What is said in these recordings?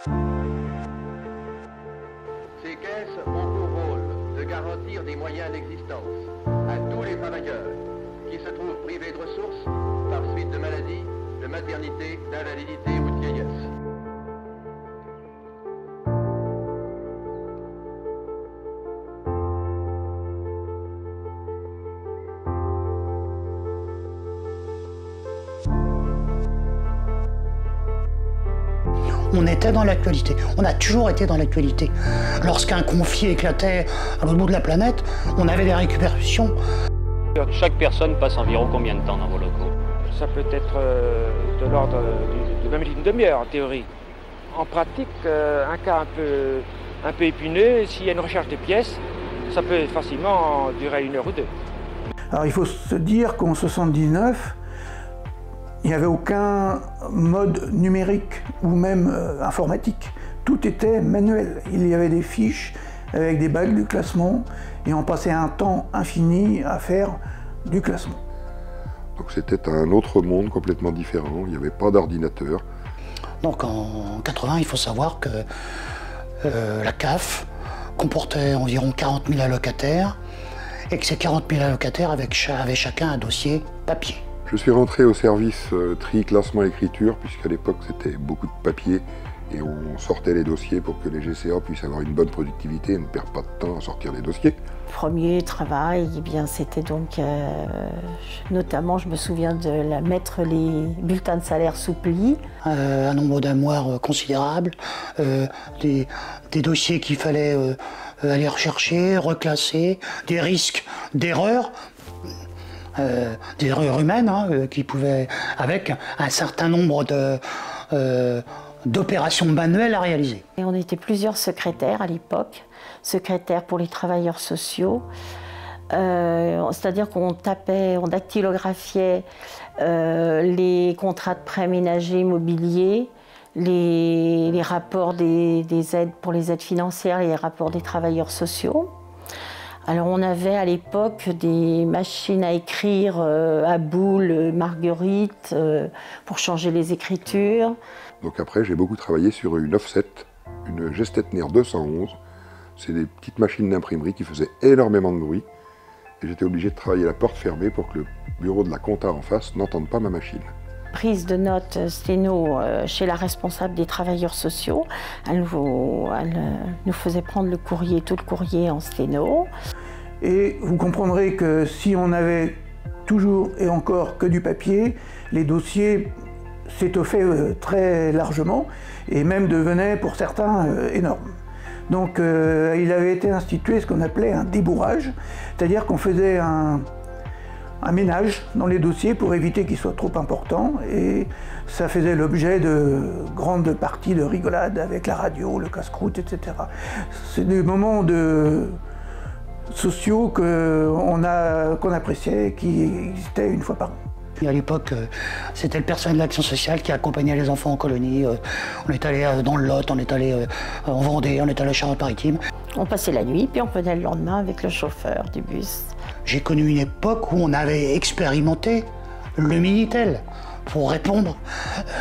Ces caisses ont pour rôle de garantir des moyens d'existence à tous les travailleurs qui se trouvent privés de ressources par suite de maladies, de maternité, d'invalidité ou de vieillesse. On était dans l'actualité, on a toujours été dans l'actualité. Lorsqu'un conflit éclatait à l'autre bout de la planète, on avait des récupérations. Chaque personne passe environ combien de temps dans vos locaux? Ça peut être de l'ordre de même une demi-heure en théorie. En pratique, un cas un peu épineux, s'il y a une recherche de pièces, ça peut facilement durer 1 heure ou 2. Alors il faut se dire qu'en 79, il n'y avait aucun mode numérique ou même informatique. Tout était manuel. Il y avait des fiches avec des bagues du classement et on passait un temps infini à faire du classement. Donc c'était un autre monde complètement différent, il n'y avait pas d'ordinateur. Donc en 80, il faut savoir que la CAF comportait environ 40 000 allocataires et que ces 40 000 allocataires avaient chacun un dossier papier. Je suis rentré au service tri, classement, écriture, puisqu'à l'époque c'était beaucoup de papier et on sortait les dossiers pour que les GCA puissent avoir une bonne productivité et ne perdent pas de temps à sortir les dossiers. Premier travail, eh bien, c'était donc, notamment je me souviens de mettre les bulletins de salaire sous pli. Un nombre d'armoires considérable, des dossiers qu'il fallait aller rechercher, reclasser, des risques d'erreurs. Des erreurs humaines qui pouvaient, avec un certain nombre d'opérations manuelles à réaliser. Et on était plusieurs secrétaires à l'époque, secrétaires pour les travailleurs sociaux, c'est-à-dire qu'on tapait, on dactylographiait les contrats de prêt ménager immobilier, les rapports des aides pour les aides financières et les rapports des travailleurs sociaux. Alors on avait à l'époque des machines à écrire à boules, marguerite, pour changer les écritures. Donc après j'ai beaucoup travaillé sur une offset, une Gestetner 211. C'est des petites machines d'imprimerie qui faisaient énormément de bruit. Et j'étais obligé de travailler la porte fermée pour que le bureau de la compta en face n'entende pas ma machine. Prise de notes sténo chez la responsable des travailleurs sociaux. Elle nous faisait prendre le courrier, tout le courrier en sténo. Et vous comprendrez que si on avait toujours et encore que du papier, les dossiers s'étoffaient très largement et même devenaient pour certains énormes. Donc il avait été institué ce qu'on appelait un débourrage, c'est-à-dire qu'on faisait un ménage dans les dossiers pour éviter qu'ils soient trop importants et ça faisait l'objet de grandes parties de rigolade avec la radio, le casse-croûte, etc. C'est des moments sociaux qu'on appréciait, qui existaient une fois par an. Et à l'époque, c'était le personnel de l'action sociale qui accompagnait les enfants en colonie. On est allé dans le Lot, on est allé en Vendée, on est allé à Charente-Maritime. On passait la nuit, puis on venait le lendemain avec le chauffeur du bus. J'ai connu une époque où on avait expérimenté le Minitel pour répondre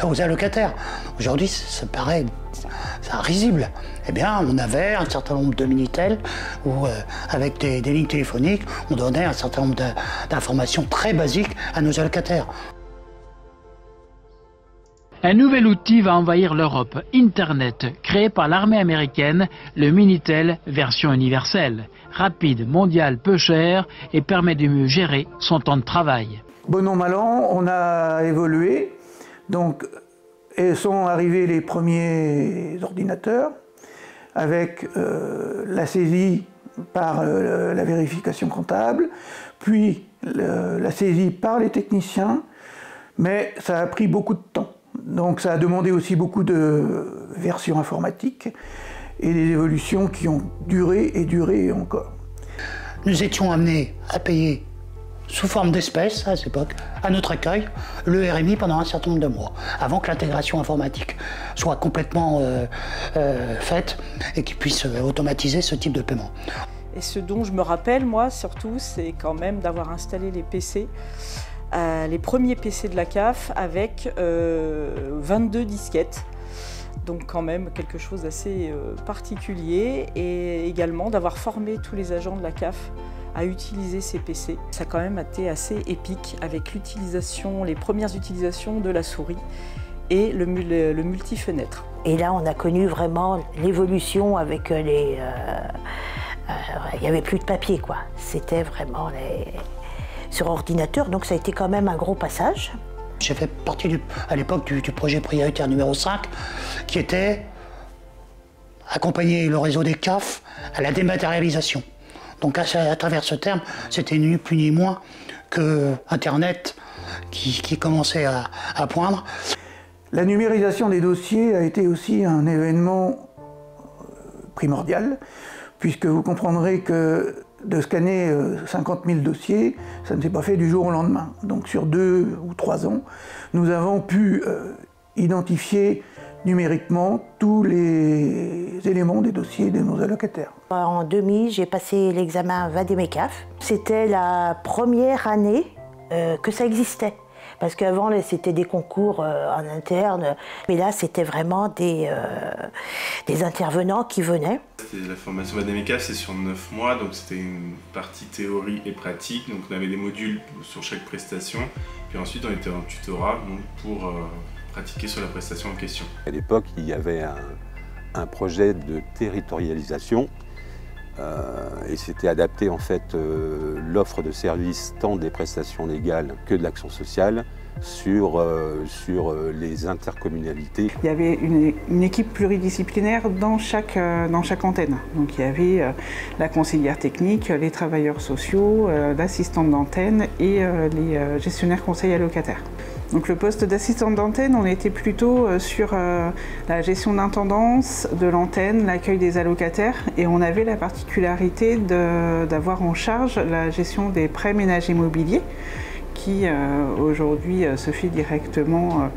aux allocataires. Aujourd'hui, ça paraît risible. Eh bien, on avait un certain nombre de Minitel où, avec des lignes téléphoniques, on donnait un certain nombre d'informations très basiques à nos allocataires. Un nouvel outil va envahir l'Europe, Internet, créé par l'armée américaine, le Minitel version universelle. Rapide, mondial, peu cher et permet de mieux gérer son temps de travail. Bon an, mal an, on a évolué. Donc, et sont arrivés les premiers ordinateurs avec la saisie par la vérification comptable, puis la saisie par les techniciens, mais ça a pris beaucoup de temps. Donc ça a demandé aussi beaucoup de versions informatiques et des évolutions qui ont duré et duré encore. Nous étions amenés à payer sous forme d'espèces à cette époque, à notre accueil, le RMI pendant un certain nombre de mois, avant que l'intégration informatique soit complètement faite et qu'il puisse automatiser ce type de paiement. Et ce dont je me rappelle, moi, surtout, c'est quand même d'avoir installé les PC, les premiers PC de la CAF avec 22 disquettes. Donc quand même quelque chose d'assez particulier, et également d'avoir formé tous les agents de la CAF à utiliser ces PC. Ça a quand même été assez épique avec les premières utilisations de la souris et le multi-fenêtre. Et là, on a connu vraiment l'évolution avec il n'y avait plus de papier, quoi. C'était vraiment sur ordinateur, donc ça a été quand même un gros passage. J'ai fait partie à l'époque du projet prioritaire numéro 5, qui était accompagner le réseau des CAF à la dématérialisation. Donc à travers ce terme, c'était ni plus ni moins que Internet qui commençait à poindre. La numérisation des dossiers a été aussi un événement primordial, puisque vous comprendrez que de scanner 50 000 dossiers, ça ne s'est pas fait du jour au lendemain. Donc sur 2 ou 3 ans, nous avons pu identifier numériquement tous les éléments des dossiers de nos allocataires. En 2000, j'ai passé l'examen Vademecaf. C'était la première année que ça existait. Parce qu'avant, c'était des concours en interne, mais là, c'était vraiment des intervenants qui venaient. La formation Vademecaf, c'est sur 9 mois, donc c'était une partie théorie et pratique. Donc on avait des modules sur chaque prestation, puis ensuite on était en tutorat donc, pour pratiquer sur la prestation en question. À l'époque, il y avait un projet de territorialisation et c'était adapté en fait l'offre de services tant des prestations légales que de l'action sociale sur les intercommunalités. Il y avait une équipe pluridisciplinaire dans chaque antenne. Donc il y avait la conseillère technique, les travailleurs sociaux, l'assistante d'antenne et les gestionnaires conseils allocataires. Donc le poste d'assistante d'antenne, on était plutôt sur la gestion d'intendance de l'antenne, l'accueil des allocataires, et on avait la particularité d'avoir en charge la gestion des prêts ménagers immobiliers qui aujourd'hui se fait directement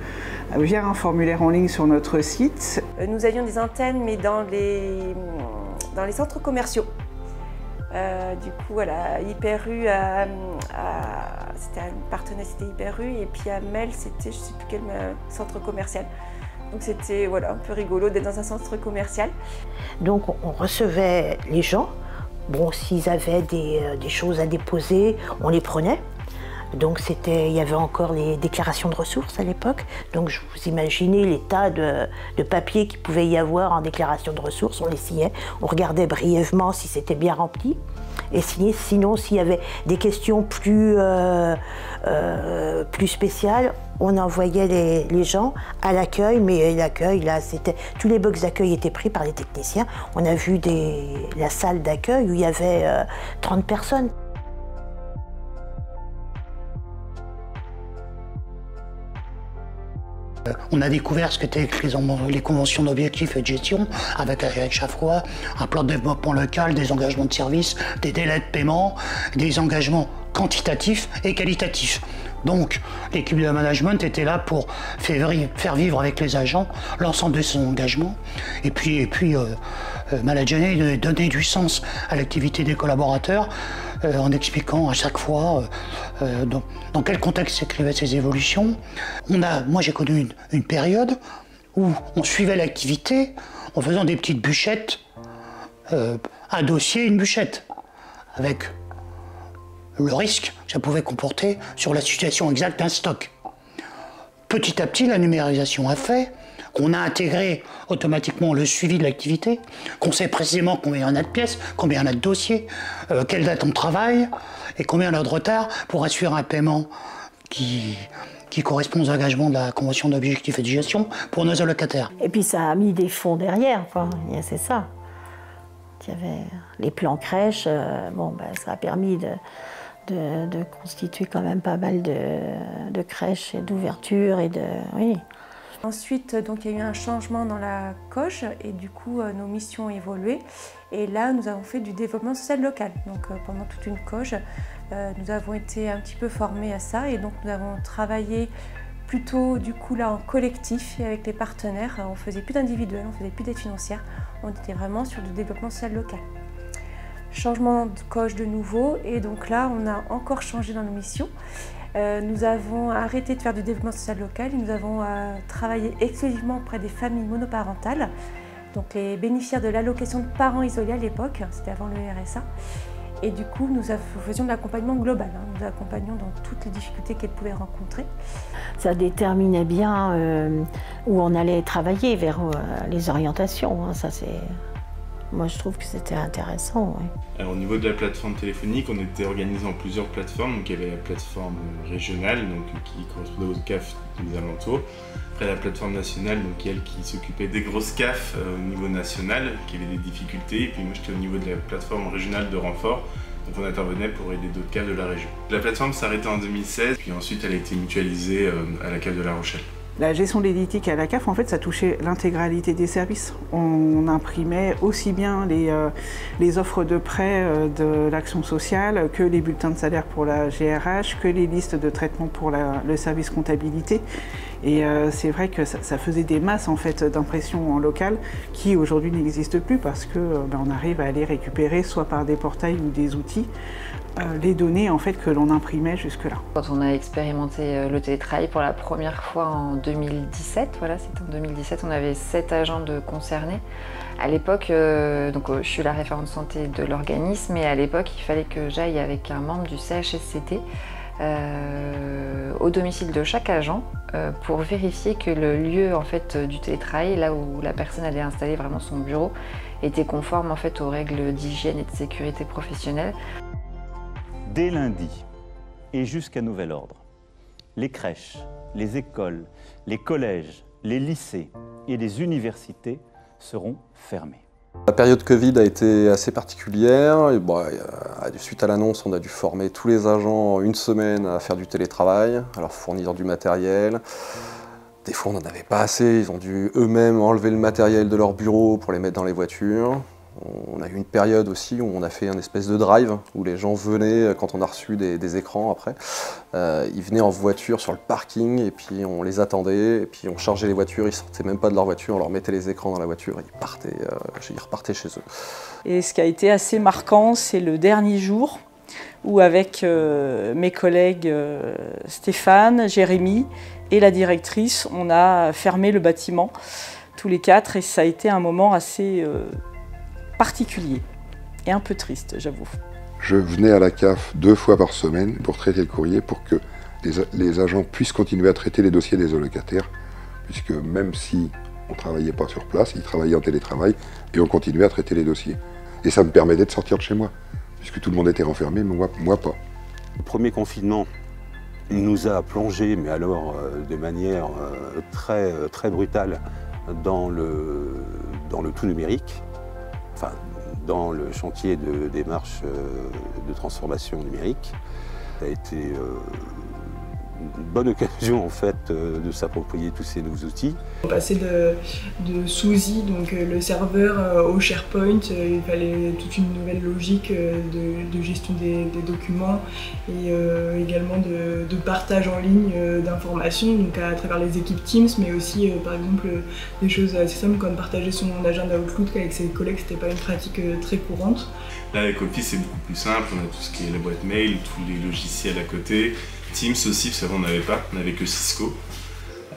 via un formulaire en ligne sur notre site. Nous avions des antennes mais dans les centres commerciaux. Du coup, voilà, Hyper-U, c'était un partenaire, c'était Hyper-U, et puis à Mel, c'était je ne sais plus quel centre commercial. Donc c'était voilà, un peu rigolo d'être dans un centre commercial. Donc on recevait les gens, bon, s'ils avaient des choses à déposer, on les prenait. Donc il y avait encore les déclarations de ressources à l'époque. Donc je vous imaginez les tas de papiers qu'il pouvait y avoir en déclaration de ressources. On les signait, on regardait brièvement si c'était bien rempli. Et sinon, s'il y avait des questions plus spéciales, on envoyait les gens à l'accueil. Mais l'accueil, là, tous les box d'accueil étaient pris par les techniciens. On a vu la salle d'accueil où il y avait 30 personnes. On a découvert ce qu'étaient les conventions d'objectifs et de gestion, avec à chaque fois un plan de développement local, des engagements de service, des délais de paiement, des engagements quantitatifs et qualitatifs. Donc l'équipe de management était là pour faire vivre avec les agents l'ensemble de son engagement et puis manager, donner du sens à l'activité des collaborateurs en expliquant à chaque fois dans quel contexte s'écrivaient ces évolutions. Moi j'ai connu une période où on suivait l'activité en faisant des petites bûchettes, un dossier, une bûchette, avec le risque que ça pouvait comporter sur la situation exacte d'un stock. Petit à petit, la numérisation a fait qu'on a intégré automatiquement le suivi de l'activité, qu'on sait précisément combien il y en a de pièces, combien il y en a de dossiers, quelle date on travaille et combien on a de retard pour assurer un paiement qui correspond aux engagements de la convention d'objectifs et de gestion pour nos allocataires. Et puis ça a mis des fonds derrière, quoi. C'est ça. Il y avait les plans crèches, ça a permis de constituer quand même pas mal de crèches et d'ouvertures et oui. Ensuite, donc, il y a eu un changement dans la COGE et du coup, nos missions ont évolué. Et là, nous avons fait du développement social local. Donc, pendant toute une COGE, nous avons été un petit peu formés à ça et donc nous avons travaillé plutôt du coup là en collectif et avec les partenaires. On faisait plus d'individuel, on faisait plus d'aide financière. On était vraiment sur du développement social local. changement de coche de nouveau et donc là on a encore changé dans nos missions. Nous avons arrêté de faire du développement social local et nous avons travaillé exclusivement auprès des familles monoparentales, donc les bénéficiaires de l'allocation de parents isolés à l'époque, c'était avant le RSA. Et du coup, nous faisions de l'accompagnement global. Nous accompagnions dans toutes les difficultés qu'elles pouvaient rencontrer. Ça déterminait bien où on allait travailler vers les orientations. Ça, moi, je trouve que c'était intéressant. Oui. Alors, au niveau de la plateforme téléphonique, on était organisé en plusieurs plateformes. Donc, il y avait la plateforme régionale, donc, qui correspondait aux CAF des alentours. Après, la plateforme nationale, donc, elle qui s'occupait des grosses CAF au niveau national, qui avait des difficultés. Et puis moi, j'étais au niveau de la plateforme régionale de renfort. Donc, on intervenait pour aider d'autres CAF de la région. La plateforme s'est arrêtée en 2016, puis ensuite, elle a été mutualisée à la CAF de La Rochelle. La gestion des litiges à la CAF, en fait, ça touchait l'intégralité des services. On imprimait aussi bien les offres de prêt de l'action sociale que les bulletins de salaire pour la GRH, que les listes de traitement pour le service comptabilité. Et c'est vrai que ça faisait des masses en fait, d'impression en local qui aujourd'hui n'existent plus parce qu'on arrive à les récupérer soit par des portails ou des outils. Les données en fait, que l'on imprimait jusque-là. Quand on a expérimenté le télétravail pour la première fois en 2017, voilà, c'était en 2017, on avait 7 agents de concernés. À l'époque, je suis la référente santé de l'organisme et à l'époque, il fallait que j'aille avec un membre du CHSCT au domicile de chaque agent pour vérifier que le lieu en fait, du télétravail, là où la personne allait installer vraiment son bureau, était conforme en fait, aux règles d'hygiène et de sécurité professionnelle. Dès lundi et jusqu'à nouvel ordre, les crèches, les écoles, les collèges, les lycées et les universités seront fermés. La période Covid a été assez particulière. Et suite à l'annonce, on a dû former tous les agents en une semaine à faire du télétravail, à leur fournir du matériel. Des fois, on n'en avait pas assez. Ils ont dû eux-mêmes enlever le matériel de leur bureau pour les mettre dans les voitures. On a eu une période aussi où on a fait un espèce de drive, où les gens venaient, quand on a reçu des écrans après, ils venaient en voiture sur le parking et puis on les attendait, et puis on chargeait les voitures, ils sortaient même pas de leur voiture, on leur mettait les écrans dans la voiture et ils repartaient chez eux. Et ce qui a été assez marquant, c'est le dernier jour où avec mes collègues Stéphane, Jérémy et la directrice, on a fermé le bâtiment, tous les quatre, et ça a été un moment assez particulier et un peu triste, j'avoue. Je venais à la CAF 2 fois par semaine pour traiter le courrier pour que les agents puissent continuer à traiter les dossiers des allocataires, puisque même si on ne travaillait pas sur place, ils travaillaient en télétravail et on continuait à traiter les dossiers. Et ça me permettait de sortir de chez moi, puisque tout le monde était renfermé, mais moi pas. Le premier confinement nous a plongé, mais alors de manière très brutale, dans le tout numérique. Enfin, dans le chantier de démarche de transformation numérique. Ça a été une bonne occasion en fait de s'approprier tous ces nouveaux outils. On passait de SUSI, donc le serveur, au SharePoint. Il fallait toute une nouvelle logique de gestion des documents et également de partage en ligne d'informations, donc à travers les équipes Teams, mais aussi par exemple des choses assez simples comme partager son agenda Outlook avec ses collègues, c'était pas une pratique très courante. Là avec Office c'est beaucoup plus simple, on a tout ce qui est la boîte mail, tous les logiciels à côté. Teams aussi, parce qu'avant on n'avait pas, on n'avait que Cisco.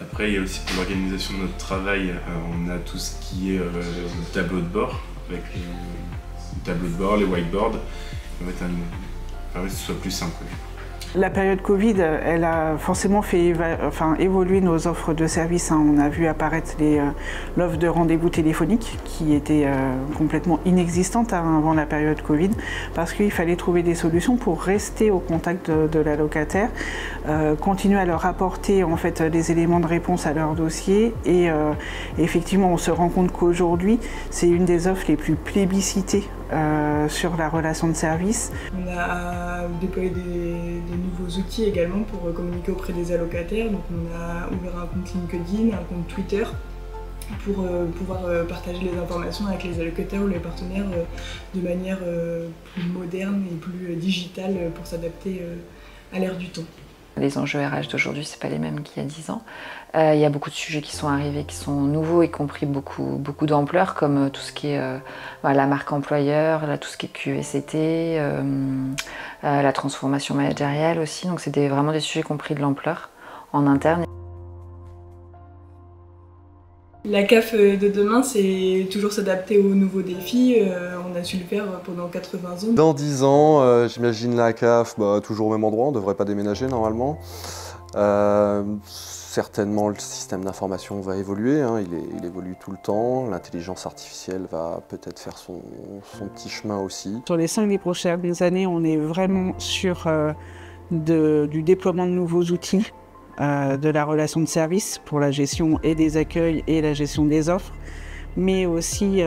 Après il y a aussi pour l'organisation de notre travail, on a tout ce qui est le tableau de bord, avec les tableaux de bord, les whiteboards, qui permet que ce soit plus simple. La période Covid, elle a forcément fait évoluer nos offres de services. On a vu apparaître l'offre de rendez-vous téléphonique qui était complètement inexistante avant la période Covid parce qu'il fallait trouver des solutions pour rester au contact de la locataire, continuer à leur apporter en fait, des éléments de réponse à leur dossier et effectivement on se rend compte qu'aujourd'hui c'est une des offres les plus plébiscitées sur la relation de service. On a déployé des nouveaux outils également pour communiquer auprès des allocataires. Donc on a ouvert un compte LinkedIn, un compte Twitter pour pouvoir partager les informations avec les allocataires ou les partenaires de manière plus moderne et plus digitale pour s'adapter à l'ère du temps. Les enjeux RH d'aujourd'hui, ce n'est pas les mêmes qu'il y a 10 ans. Il y a beaucoup de sujets qui sont arrivés, qui sont nouveaux et qui ont pris beaucoup d'ampleur, comme tout ce qui est la marque employeur, tout ce qui est QVCT, la transformation managériale aussi. Donc c'est vraiment des sujets qui ont pris de l'ampleur en interne. La CAF de demain, c'est toujours s'adapter aux nouveaux défis. On a su le faire pendant 80 ans. Dans 10 ans, j'imagine la CAF toujours au même endroit, on ne devrait pas déménager normalement. Certainement, le système d'information va évoluer, hein, il évolue tout le temps. L'intelligence artificielle va peut-être faire son petit chemin aussi. Sur les 5 prochaines années, on est vraiment sur du déploiement de nouveaux outils, de la relation de service pour la gestion et des accueils et la gestion des offres, mais aussi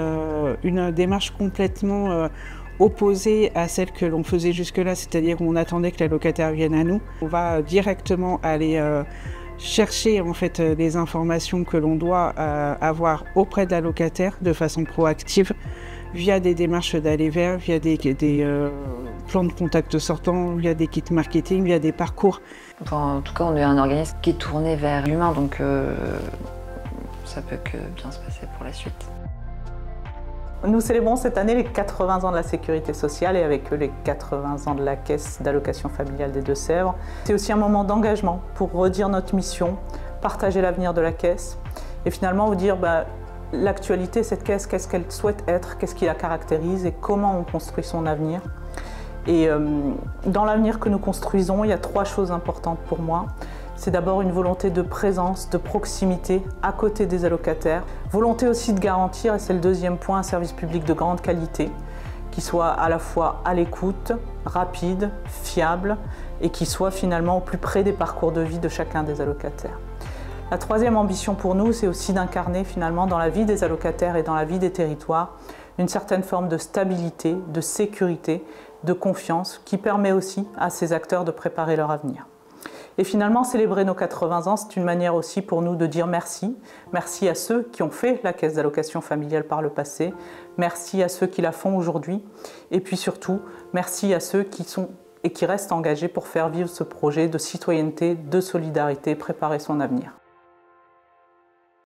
une démarche complètement opposée à celle que l'on faisait jusque-là, c'est-à-dire qu'on attendait que la locataire vienne à nous. On va directement aller chercher en fait les informations que l'on doit avoir auprès de la locataire de façon proactive, via des démarches d'aller vers, via des plans de contact sortants, via des kits marketing, via des parcours. Enfin, en tout cas, on est un organisme qui est tourné vers l'humain, donc ça peut que bien se passer pour la suite. Nous célébrons cette année les 80 ans de la sécurité sociale et avec eux les 80 ans de la caisse d'allocation familiale des Deux-Sèvres. C'est aussi un moment d'engagement pour redire notre mission, partager l'avenir de la caisse et finalement vous dire l'actualité, cette caisse, qu'est-ce qu'elle souhaite être, qu'est-ce qui la caractérise et comment on construit son avenir. Et dans l'avenir que nous construisons, il y a 3 choses importantes pour moi. C'est d'abord une volonté de présence, de proximité à côté des allocataires. Volonté aussi de garantir, et c'est le deuxième point, un service public de grande qualité, qui soit à la fois à l'écoute, rapide, fiable, et qui soit finalement au plus près des parcours de vie de chacun des allocataires. La troisième ambition pour nous, c'est aussi d'incarner finalement dans la vie des allocataires et dans la vie des territoires une certaine forme de stabilité, de sécurité, de confiance, qui permet aussi à ces acteurs de préparer leur avenir. Et finalement, célébrer nos 80 ans, c'est une manière aussi pour nous de dire merci. Merci à ceux qui ont fait la caisse d'allocation familiale par le passé. Merci à ceux qui la font aujourd'hui. Et puis surtout, merci à ceux qui sont et qui restent engagés pour faire vivre ce projet de citoyenneté, de solidarité, préparer son avenir.